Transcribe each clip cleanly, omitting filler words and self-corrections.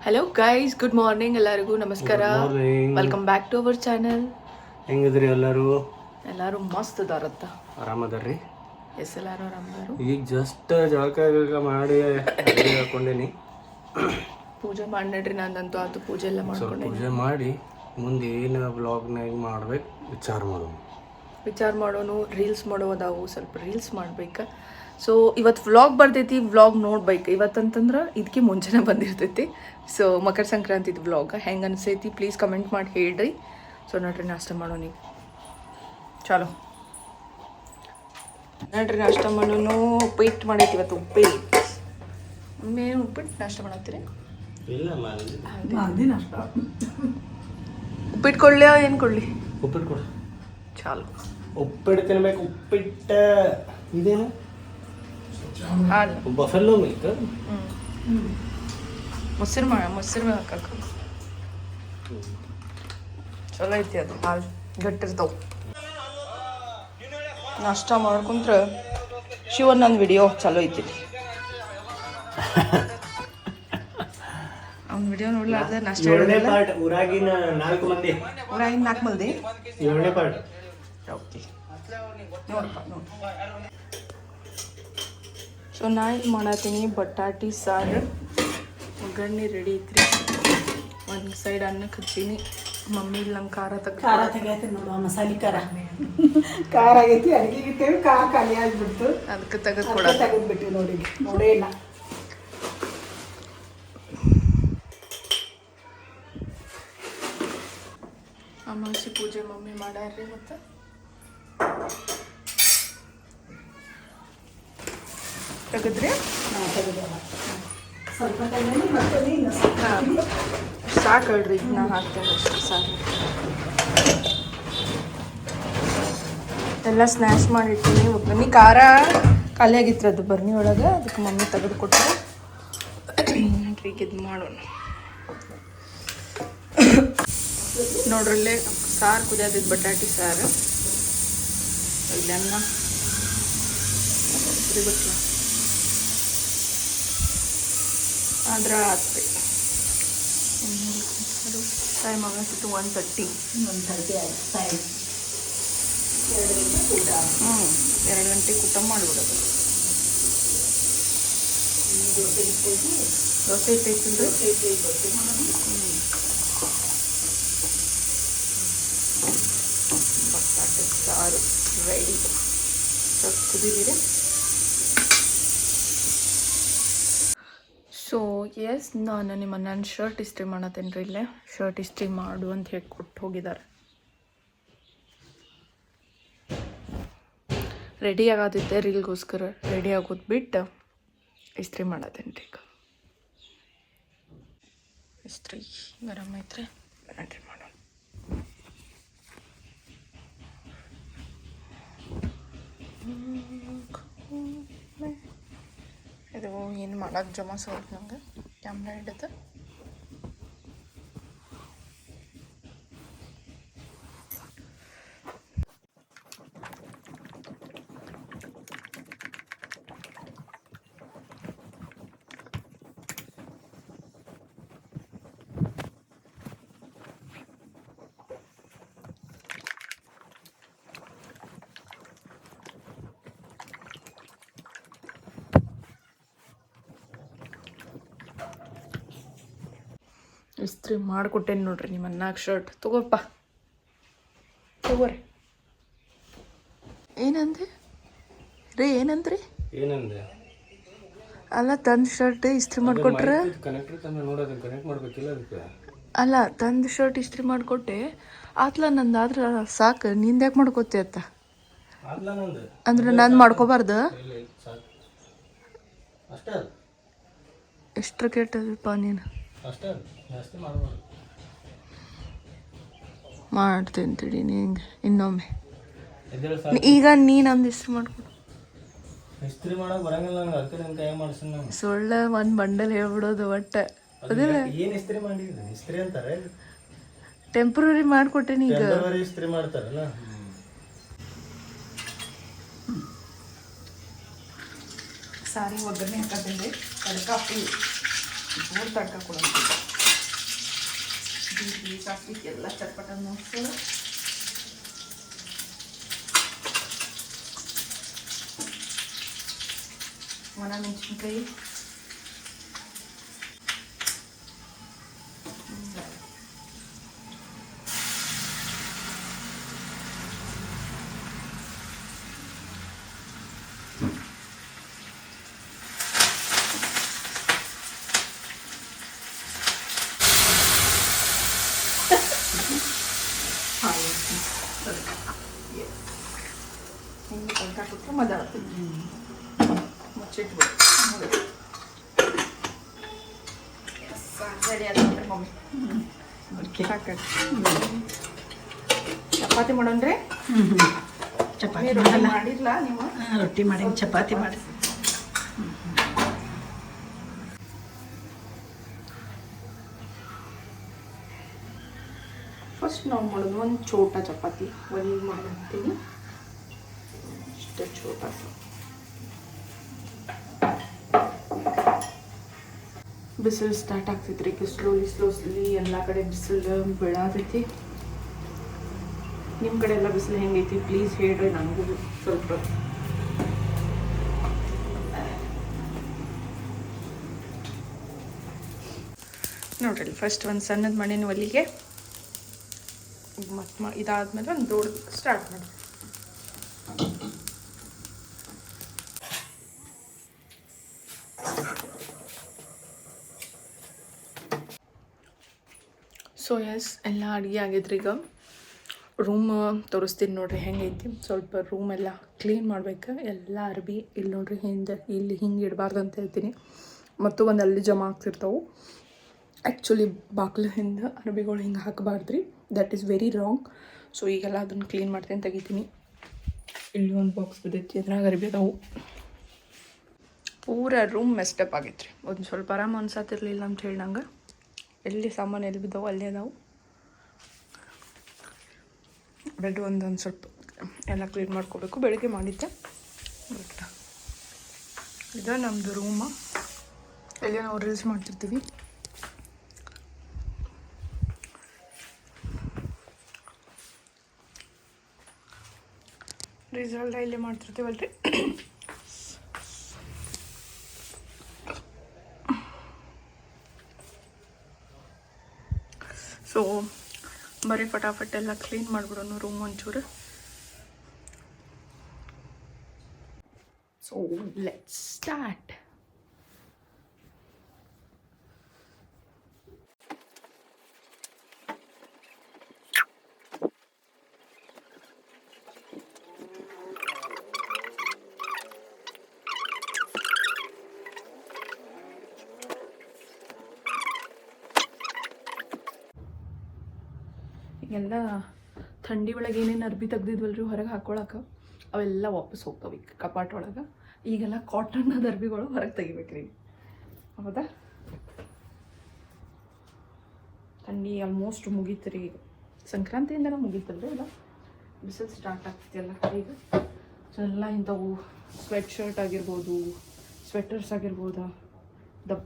Hello guys, good morning. ಎಲ್ಲರಿಗೂ ನಮಸ್ಕಾರ. Welcome back to our channel. ಹೆಂಗಿದ್ರಿ ಎಲ್ಲರೂ? ಎಲ್ಲರೂ ಮಸ್ತ್ ಅದಾರತ್ತ. ಆರಾಮದಾರ್ರಿ? ಎಸ್, ಎಲ್ಲರೂ ಆರಾಮದಾರು. ಈಗ ಜಸ್ಟ್ ಜಳಕ ಮಾಡಿ ಹಾಕೊಂಡೇನಿ. ಪೂಜೆ ಮಾಡಿ ನಡ್ರಿ. ನಂದಂತೂ ಆತು ಪೂಜೆ ಎಲ್ಲ ಮಾಡ್ಕೊಂಡೆ. ಪೂಜೆ ಮಾಡಿ ಮುಂದೆ ಏನು ಬ್ಲಾಗ್ನಾಗ ಮಾಡ್ಬೇಕು ವಿಚಾರ ಮಾಡೋನು. ರೀಲ್ಸ್ ಮಾಡೋದಾವು, ಸ್ವಲ್ಪ ರೀಲ್ಸ್ ಮಾಡ್ಬೇಕು. ಸೊ ಇವತ್ತು ವ್ಲಾಗ್ ಬರ್ತೈತಿ, ವ್ಲಾಗ್ ನೋಡ್ಬೇಕು. ಇವತ್ತಂತಂದ್ರೆ ಇದಕ್ಕೆ ಮುಂಚೆನೇ ಬಂದಿರ್ತೈತಿ. ಸೊ ಮಕರ ಸಂಕ್ರಾಂತಿದು ವ್ಲಾಗ್ ಹೆಂಗೆ ಅನಿಸೈತಿ ಪ್ಲೀಸ್ ಕಮೆಂಟ್ ಮಾಡಿ ಹೇಳ್ರಿ. ಸೊ ನೋಡ್ರಿ, ನಾಷ್ಟ ಮಾಡೋಣ ಈಗ. ಚಲೋ ನೋಡ್ರಿ, ನಾಷ್ಟ ಮಾಡೋನು. ಉಪ್ಪಿಟ್ಟು ಮಾಡೈತಿ ಇವತ್ತು. ಉಪ್ಪಿಟ್ಟು ನಾಷ್ಟ ಮಾಡತ್ತೀರಿ? ಉಪ್ಪಿಟ್ಟು ಕೊಡ್ಲಿ ಏನು ಕೊಡ್ಲಿ? ಉಪ್ಪಿಟ್ಟು ಕೊಡು. ಚಾಲು ಉಪ್ಪಿಟ್ಟು ತಿನ್ಬೇಕು. ಉಪ್ಪಿಟ್ಟು ಇದೇನು? ಹಾಲು, ಬಫೆಲ್ಲೋ ಮಿಲ್ಕ್. ಮೊಸರು ಹಾಕಕ್ಕ ಚಲೋ ಐತಿ ಅದು. ಹಾಲು ಗಟ್ಟಿರ್ತಾವ. ನಾಷ್ಟ ಮಾಡ್ಕೊಂಡ್ರೆ ಶಿವಣ್ಣನ ವಿಡಿಯೋ ಚಲೋ ಐತಿ. ಅವ್ನ ವಿಡಿಯೋ ನೋಡ್ಲಾರ್ದೆ ನಾಷ್ಟ ಊರಾಗಿನ 4 ಮಂದಿ. ಊರಾಗಿನ 4 ಮಂದಿ 7ನೇ ಪಾರ್ಟ್. ಓಕೆ, ನೋಡಪ್ಪ ನೋಡಿ. ಸೊ ನಾ ಇದು ಮಾಡತ್ತೀನಿ ಬಟಾಟಿ ಸಾರು. ಒಗ್ಗರಣೆ ರೆಡಿ ಐತ್ರಿ. ಒಂದು ಸೈಡ್ ಅನ್ನಕ್ಕೆ ಹಚ್ಚೀನಿ. ಮಮ್ಮಿ ಇಲ್ಲಿ ನಂಗೆ ಖಾರ ತೆಗಿತೀನಿ ನೋಡುವ. ಮಸಾಲೆ ಖಾರ ಆಗೈತಿ. ಅಡುಗೆ ಇಟ್ಟೇವಿ, ಖಾರ ಖಾಲಿ ಆಗಿಬಿಡ್ತು. ಅದಕ್ಕೆ ತೆಗೆದ್ಬಿಟ್ಟಿವಿ ನೋಡಿ. ನೋಡೇ ಇಲ್ಲ. ಅಮಾವಾಸ್ಯೆ ಪೂಜೆ ಮಮ್ಮಿ ಮಾಡ್ಯಾರ್ರಿ. ಮತ್ತು ತೆಗೆದ್ರಿ? ಸ್ವಲ್ಪ ತೆಗೆದು ಮತ್ತೆ ನೀನು ಸಾಕು ಹೇಳ್ರಿ. ಈಗ ನಾ ಹಾಕ್ತೇನೆ ಅಷ್ಟೇ ಸಾಕು. ಎಲ್ಲ ಸ್ನ್ಯಾಶ್ ಮಾಡಿರ್ತೀನಿ. ಒಗ್ಗರಣೆ ಖಾರ ಖಾಲಿ ಆಗಿತ್ತು ಅದು ಬರ್ನಿ ಒಳಗೆ. ಅದಕ್ಕೆ ಮಮ್ಮಿ ತೆಗೆದು ಕೊಟ್ಟರು. ಈಗ ಇದು ಮಾಡೋಣ. ನೋಡ್ರಲ್ಲೇ ಸಾರು ಕುದಿಯೋದಿದ್ದು ಬಟಾಟಿ ಸಾರು. ಇದನ್ನ ಬಿಟ್ಲ ಆದ್ರೆ ಹಾಕ್ಬೇಕು. ಟೈಮ್ ಆಗತ್ತಿತ್ತು 1:30 ಆಯ್ತು. 2 ಗಂಟೆಗೆ ಊಟ ಮಾಡಿಬಿಡೋದು. ದೋಸೆ ಇಟ್ಟೈತಿಲ್ರಿ? ಬಟಾಟೆ ಸಾರು ರೆಡಿ. ಸ್ವಲ್ಪ ಕುದಿದಿದೆ. ಸೊ ಎಸ್, ನಾನು ನನ್ನ ಶರ್ಟ್ ಇಸ್ತ್ರಿ ಮಾಡತ್ತೇನೆ ರೀ. ಇಲ್ಲೇ ಶರ್ಟ್ ಇಸ್ತ್ರಿ ಮಾಡು ಅಂತ ಹೇಳಿ ಕೊಟ್ಟು ಹೋಗಿದ್ದಾರೆ. ರೆಡಿ ಆಗತ್ತಿದ್ದೆ ರೀಲ್ಗೋಸ್ಕರ. ರೆಡಿ ಆಗೋದು ಬಿಟ್ಟು ಇಸ್ತ್ರಿ ಮಾಡತ್ತೇನೆ ರೀ. ಈಗ ಇಸ್ತ್ರಿ ಗರಮ್ ಐತ್ರಿ. ನೋಡ್ರಿ ಮಾಡೋಣ. ಇದು ಏನು ಮಾಡೋಕ್ಕೆ ಜಮಾಸ್ ಹೋಯ್ತು ನಂಗೆ. ಕ್ಯಾಮ್ರಾ ಹಿಡಿದು ಇಸ್ತ್ರಿ ಮಾಡಿಕೊಟ್ಟೇನೆ ನೋಡ್ರಿ. ನಿಮ್ಮ ಅನ್ನಾಗ ಶರ್ಟ್ ತಗೋಪ್ಪ, ತಗೋರಿ. ಏನಂದೆ ರೀ? ಏನಂದ್ರಿ? ಅಲ್ಲ, ತಂದು ಶರ್ಟ್ ಇಸ್ತ್ರಿ ಮಾಡಿಕೊಟ್ರೆ ಅಲ್ಲ, ತಂದು ಶರ್ಟ್ ಇಸ್ತ್ರಿ ಮಾಡಿಕೊಟ್ಟೆ ಆತ್ಲ. ನಂದು ಆದ್ರೆ ಸಾಕು. ನಿಂದು ಯಾಕೆ ಮಾಡ್ಕೋತಿ ಅತ್ತ? ಅಂದ್ರೆ ನಾನು ಮಾಡ್ಕೋಬಾರ್ದು? ಎಷ್ಟ್ರ ಕೆಟ್ಟದಪ್ಪ ನೀನು. ಮಾಡ್ತೇನೆ ತಿಳಿ ನಿಂಗೆ ಇನ್ನೊಮ್ಮೆ. ಈಗ ನೀನೊಂದು ಇಸ್ತ್ರಿ ಮಾಡ್ಕೊಡು. ಸೊಳ್ಳೆ ಒಂದು ಬಂಡಲ್ ಹೇಳ್ಬಿಡೋದು ಒಟ್ಟೆ. ಅದಿಲ್ಲ, ಟೆಂಪ್ರರಿ ಮಾಡಿಕೊಟ್ಟೇನಿ. ಈಗ ಸಾರಿ ಒಗ್ಗರಣೆ ಹಾಕತ್ತೇನೆ. ತಡ್ಕ ಫುಲ್ 3 ತಡ್ಕ ಕೊಡೋದು. ಜೀರಿಗೆ ಸಾಸಿವೆ ಎಲ್ಲ ಚಟ್ಪಟ ನೋಡ್ಸೋಣ. ಒಣ ಮೆಣಸಿನ್ಕಾಯಿ, ಹಿಂಗೆ ಹಾಕಿಬಿಟ್ರೆ ಮದಾಗ್ತದೆ. ಮುಚ್ಚಿಟ್ಬಿಡು. ರೆಡಿ ಆದ್ರೆ ಮಮ್ಮಿ ಸಾಕು. ಚಪಾತಿ ಮಾಡೋಣ್ರಿ. ಚಪಾತಿ ರೊಟ್ಟಿ ಮಾಡಿಲ್ಲ ನೀವು? ರೊಟ್ಟಿ ಮಾಡಿ ಚಪಾತಿ ಮಾಡಿ. ಫಸ್ಟ್ ನಾವು ಮಾಡೋದು ಒಂದು ಚೋಟ ಚಪಾತಿ ಒಂದು ಮಾಡ್ತೀನಿ. ಇಷ್ಟು ಚೋಟ ಬಿಸಿಲು ಸ್ಟಾರ್ಟ್ ಆಗ್ತೈತ್ರಿ. ಈಗ ಸ್ಲೋಸ್ಲಿ ಎಲ್ಲ ಕಡೆ ಬಿಸಿಲು ಬೀಳಾತೈತಿ. ನಿಮ್ಮ ಕಡೆ ಎಲ್ಲ ಬಿಸಿಲು ಹೆಂಗೈತಿ ಪ್ಲೀಸ್ ಹೇಳ್ರಿ ನನಗೂ ಸ್ವಲ್ಪ. ನೋಡ್ರಿ ಫಸ್ಟ್ ಒಂದು ಸಣ್ಣದ ಮಣ್ಣಿನ ಒಲಿಗೆ ಮತ್ತು ಇದಾದ್ಮೇಲೆ ಒಂದು ದೊಡ್ಡ ಸ್ಟಾರ್ಟ್ ಮಾಡಿ. ಸೊ ಎಸ್ ಎಲ್ಲ ಅಡುಗೆ ಆಗಿದ್ರಿ. ಈಗ ರೂಮ್ ತೋರಿಸ್ತೀನಿ ನೋಡ್ರಿ ಹೆಂಗೈತಿ. ಸ್ವಲ್ಪ ರೂಮ್ ಎಲ್ಲ ಕ್ಲೀನ್ ಮಾಡ್ಬೇಕು. ಎಲ್ಲ ಅರ್ಬಿ ಇಲ್ಲಿ ನೋಡ್ರಿ ಇಲ್ಲಿ ಹಿಂಗೆ ಇಡಬಾರ್ದು ಅಂತ ಹೇಳ್ತೀನಿ. ಮತ್ತು ಒಂದು ಅಲ್ಲಿ ಜಮಾ ಆಗ್ತಿರ್ತಾವೆ. ಆ್ಯಕ್ಚುಲಿ ಬಾಗಿಲು ಹಿಂದೆ ಅರ್ಬಿಗಳು ಹಿಂಗೆ ಹಾಕಬಾರ್ದ್ರಿ. That is very wrong. So ಈಗೆಲ್ಲ ಅದನ್ನು ಕ್ಲೀನ್ ಮಾಡ್ತೀನಿ, ತೆಗಿತೀನಿ. ಇಲ್ಲಿ ಒಂದು ಬಾಕ್ಸ್ ಬಿದ್ದೈತಿ, ಅದ್ರಾಗ ಅರ್ಬಿ ಅದಾವು. ಪೂರ ರೂಮ್ ಮೆಸ್ಟಪ್ ಆಗೈತ್ರಿ. ಒಂದು ಸ್ವಲ್ಪ ಆರಾಮ ಅನ್ಸತ್ತಿರ್ಲಿಲ್ಲ ಅಂತ ಹೇಳಿ ನಂಗೆ. ಎಲ್ಲಿ ಸಾಮಾನು ಎಲ್ಲಿ ಬಿದ್ದಾವೆ ಅಲ್ಲೇ ಅದಾವು. ಬೆಡ್ ಒಂದೊಂದು ಸ್ವಲ್ಪ ಎಲ್ಲ ಕ್ಲೀನ್ ಮಾಡ್ಕೋಬೇಕು. ಬೆಳಗ್ಗೆ ಮಾಡಿದ್ದೆ. ಬಟ್ ಇದು ನಮ್ಮದು ರೂಮ. ಇಲ್ಲಿ ನಾವು ರೀಲ್ಸ್ ಮಾಡ್ತಿರ್ತೀವಿ. ರಿಸಲ್ಟ್ ಇಲ್ಲಿ ಮಾಡ್ತಿರ್ತೀವಲ್ರಿ. ಸೊ ಬರೀ ಫಟಾಫಟ್ ಎಲ್ಲ ಕ್ಲೀನ್ ಮಾಡಿಬಿಡೋಣ ರೂಮ್ ಒಂಚೂರು. So let's start. ಎಲ್ಲ ಥಂಡಿ ಒಳಗೆ ಏನೇನು ಅರ್ಬಿ ತೆಗ್ದಿದ್ವಲ್ರಿ ಹೊರಗೆ ಹಾಕೊಳಕ್ಕೆ, ಅವೆಲ್ಲ ವಾಪಸ್ ಹೋಗ್ತಾವೆ ಈಗ ಕಪಾಟ ಒಳಗೆ. ಈಗೆಲ್ಲ ಕಾಟನ್ನದ ಅರ್ಬಿಗಳು ಹೊರಗೆ ತೆಗಿಬೇಕ್ರಿ. ಹೌದಾ? ಥಂಡಿ ಆಲ್ಮೋಸ್ಟ್ ಮುಗೀತು ರೀ. ಈಗ ಸಂಕ್ರಾಂತಿಯಿಂದನೇ ಮುಗೀತಲ್ರಿ. ಅಲ್ಲ ಬಿಸಿಲು ಸ್ಟಾರ್ಟ್ ಆಗ್ತೈತಿ ಎಲ್ಲ ಈಗ. ಸೊ ಎಲ್ಲ ಇಂಥವು ಸ್ವೆಟ್ ಶರ್ಟ್ ಆಗಿರ್ಬೋದು, ಸ್ವೆಟರ್ಸ್ ಆಗಿರ್ಬೋದು,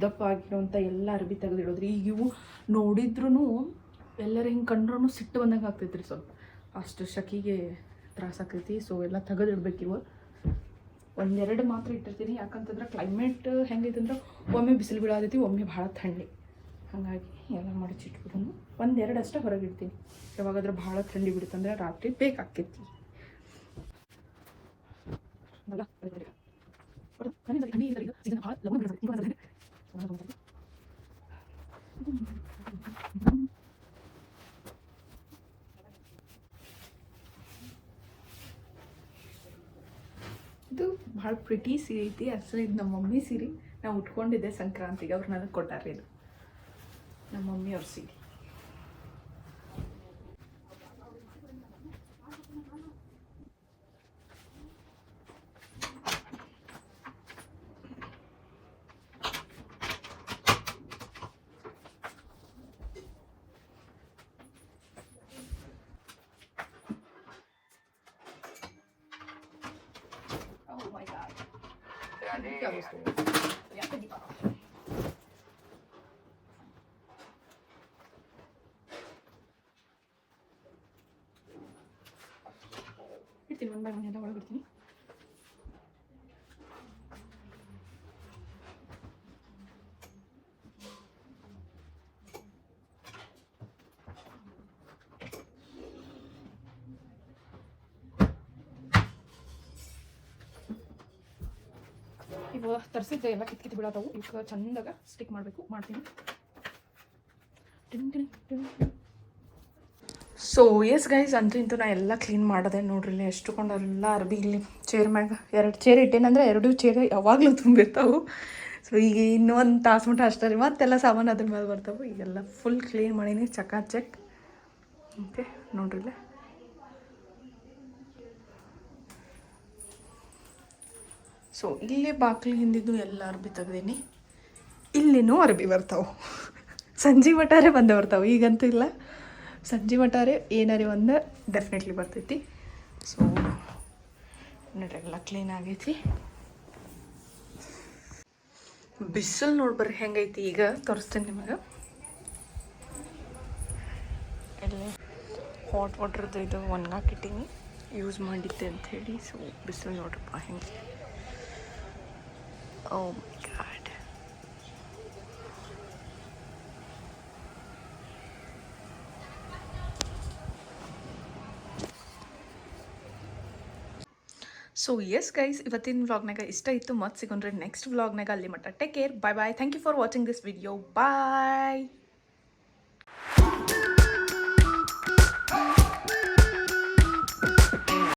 ದಪ್ಪ ಆಗಿರೋಂಥ ಎಲ್ಲ ಅರ್ಬಿ ತೆಗೆದಿಡೋದ್ರಿ. ಈಗ ಇವು ನೋಡಿದ್ರೂ ಎಲ್ಲರೂ ಹಿಂಗೆ ಕಂಡ್ರೂ ಸಿಟ್ಟು ಬಂದಂಗೆ ಆಗ್ತೈತೆ ರೀ. ಸ್ವಲ್ಪ ಅಷ್ಟು ಶಕಿಗೆ ತ್ರಾಸಾಕೈತಿ. ಸೊ ಎಲ್ಲ ತೆಗೆದಿಡ್ಬೇಕು. ಇವು ಒಂದೆರಡು ಮಾತ್ರ ಇಟ್ಟಿರ್ತೀನಿ. ಯಾಕಂತಂದ್ರೆ ಕ್ಲೈಮೇಟ್ ಹೆಂಗೈತೆ ಅಂದ್ರೆ ಒಮ್ಮೆ ಬಿಸಿಲು ಬೀಳಾದೈತಿ, ಒಮ್ಮೆ ಭಾಳ ಥಂಡಿ. ಹಾಗಾಗಿ ಎಲ್ಲ ಮಡಚಿಟ್ಬಿಡೋನು. ಒಂದೆರಡು ಅಷ್ಟೇ ಹೊರಗೆ ಇಡ್ತೀನಿ. ಯಾವಾಗಾದ್ರೂ ಭಾಳ ಥಂಡಿ ಬಿಡುತ್ತಂದ್ರೆ ರಾತ್ರಿ ಬೇಕಾಕೈತಿ. ಇದು ಭಾಳ ಪ್ರಿಟಿ ಸೀರೆ ಐತಿ. ಅಸಲು ಇದು ನಮ್ಮ ಮಮ್ಮಿ ಸೀರೆ. ನಾವು ಉಟ್ಕೊಂಡಿದ್ದೆ ಸಂಕ್ರಾಂತಿಗೆ. ಅವ್ರು ನನಗೆ ಕೊಟ್ಟಾರ್ರಿ. ಇದು ನಮ್ಮ ಮಮ್ಮಿ ಅವ್ರ ಸೀರೆ. ಒಳಗಿಡ್ತೀನಿ, ಒಂದು ಬೈ ಒನ್ ಎಲ್ಲ ಒಳಗಿಡ್ತೀನಿ. ಇವು ತರಿಸಿದ್ದೆ ಎಲ್ಲ ಕಿತ್ಕಿತ್ತು ಬಿಡೋದವು. ಈಗ ಚಂದಾಗ ಸ್ಟಿಕ್ ಮಾಡಬೇಕು, ಮಾಡ್ತೀನಿ. ಸೊ ಎಸ್ ಗೈಸ್, ಅಂತೂ ಇಂತೂ ನಾ ಎಲ್ಲ ಕ್ಲೀನ್ ಮಾಡಿದೆ ನೋಡ್ರಿ. ಇಲ್ಲಿ ಎಷ್ಟು ಕೊಂಡಲ್ಲ ಅರ್ಬಿ ಇಲ್ಲಿ ಚೇರ್ ಮ್ಯಾಗ 2 ಚೇರ್ ಇಟ್ಟೇನಂದ್ರೆ 2 ಚೇರ್ ಯಾವಾಗಲೂ ತುಂಬಿರ್ತಾವೆ. ಸೊ ಈಗ ಇನ್ನೂ ಒಂದು ತಾಸು ಮಟ್ಟ ಅಷ್ಟೇ ರೀ, ಮತ್ತೆಲ್ಲ ಸಾಮಾನು ಅದ್ರ ಮೇಲೆ ಬರ್ತಾವೆ. ಈಗೆಲ್ಲ ಫುಲ್ ಕ್ಲೀನ್ ಮಾಡೀನಿ, ಚೆಕ್. ಓಕೆ ನೋಡ್ರಿ ಇಲ್ಲೇ. ಸೊ ಇಲ್ಲೇ ಬಾಗಿಲು ಹಿಂದಿದ್ದು ಎಲ್ಲ ಅರ್ಬಿ ತೆಗ್ದೀನಿ. ಇಲ್ಲಿನೂ ಅರ್ಬಿ ಬರ್ತಾವೆ. ಸಂಜೆ ಮಟಾರೆ ಬಂದೇ ಬರ್ತಾವೆ, ಈಗಂತೂ ಇಲ್ಲ. ಸಂಜೆ ಮಟಾರೆ ಏನಾರಿ ಒಂದು ಡೆಫಿನೆಟ್ಲಿ ಬರ್ತೈತಿ. ಸೊ ನೋಡ್ರಿ ಎಲ್ಲ ಕ್ಲೀನ್ ಆಗೈತಿ. ಬಿಸಿಲು ನೋಡ್ಬರ್ರಿ ಹೆಂಗೈತಿ ಈಗ, ತೋರಿಸ್ತೇನೆ ನಿಮಗೆ. ಎಲ್ಲ ಹಾಟ್ ವಾಟರ್ದು ಇದು ಒಣಗಾಕಿಟ್ಟೀನಿ, ಯೂಸ್ ಮಾಡಿದ್ದೆ ಅಂಥೇಳಿ. ಸೊ ಬಿಸಿಲು ನೋಡ್ರಪ್ಪ ಹೆಂಗೆ. ಓ ಮೈ ಗಾಡ್. ಸೊ ಎಸ್ ಗೈಸ್, ಇವತ್ತಿನ ವ್ಲಾಗ್ನಾಗ ಇಷ್ಟ ಇತ್ತು. ಮತ್ತೆ ಸಿಗೋಣ್ರಿ ನೆಕ್ಸ್ಟ್ ವ್ಲಾಗ್ನಾಗ. ಅಲ್ಲಿ ಮಟ್ಟ take care, bye bye. Thank you for watching this video. Bye.